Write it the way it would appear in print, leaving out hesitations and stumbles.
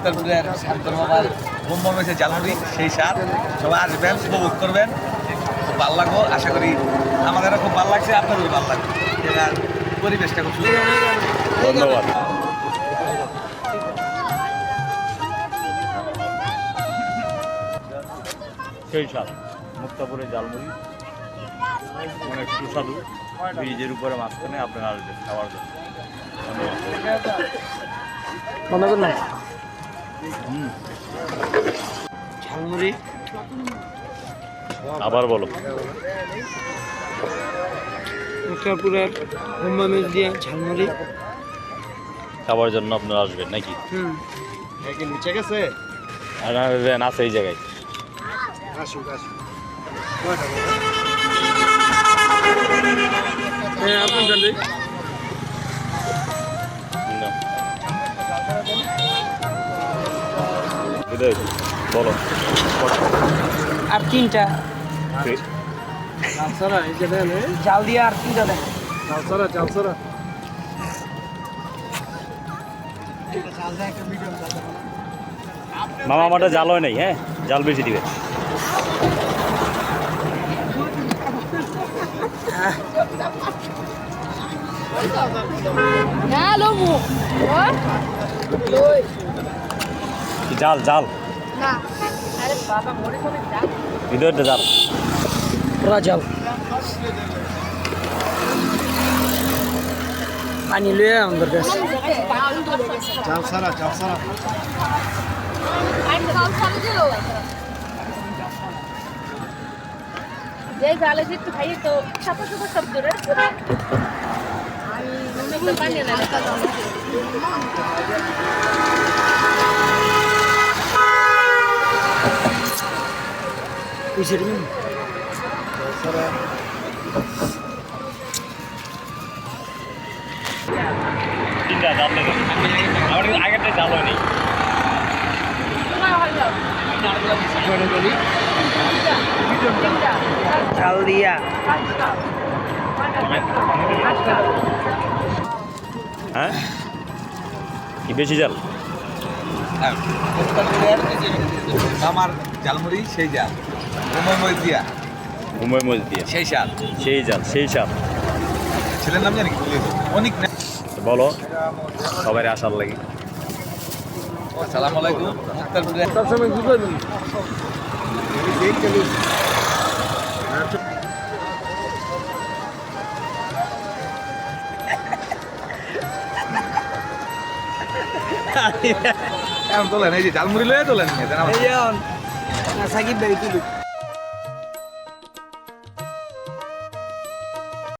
মুক্তারপুরের শান্তর বাবার বোম্বা মেসে জালমুড়ি সেই স্বাদ। সবাই আসবেন, উপভোগ করবেন, খুব ভালো লাগবো। আশা করি আমাদেরও খুব ভালো লাগছে, আপনাদেরও ভালো লাগবে। এটার পরিবেশটা খুব সুন্দর। ধন্যবাদ। সেই স্বাদ মুক্তাপুরের জালমুড়ি অনেক সুস্বাদু। ব্রিজের উপরে মাঝখানে আপনারা আসবেন খাওয়ার জন্য। ধন্যবাদ। ঝালমুড়ি আবার বলো। মুক্তারপুরের বোম্বা মেস দিয়ে ঝালমুড়ি খাওয়ার জন্য আপনারা আসবেন নাকি? নিচে গেছে আর আছে এই জায়গায়। বলো আর তিনটা জাল দিয়ে আর তিনটা দেন। মামা আমারটা জাল হয় নাই, হ্যাঁ জাল বেশি দিবে। জাল জাল ভিতরটা জাল ওরা জাল পানি লয়ে আমাদের কাছে যে গালে একটু খাই তো সাপা সাপা শব্দ রে আমি পানি না তিনটা জাল দেবে। আমার কিন্তু আগেরটা জাল হয়নি। জাল দিয়া হ্যাঁ কি বেশি জাল? মুক্তারপুরের আমার জালমুড়ি সেই জাল, বোম্বা মরিচ দিয়া মুম্বাই মরিচ দিয়ে সেই স্বাদ। সেই জাল সেই সাপ। ছেলের নাম জানি কি অনেক। বলো সবাই আসার লাগে। আসসালামু আলাইকুম। মুক্তারপুরের তোলেন, এই যে জালমুড়ি লয়ে তোলেন সাকিব ভাই তুলুক।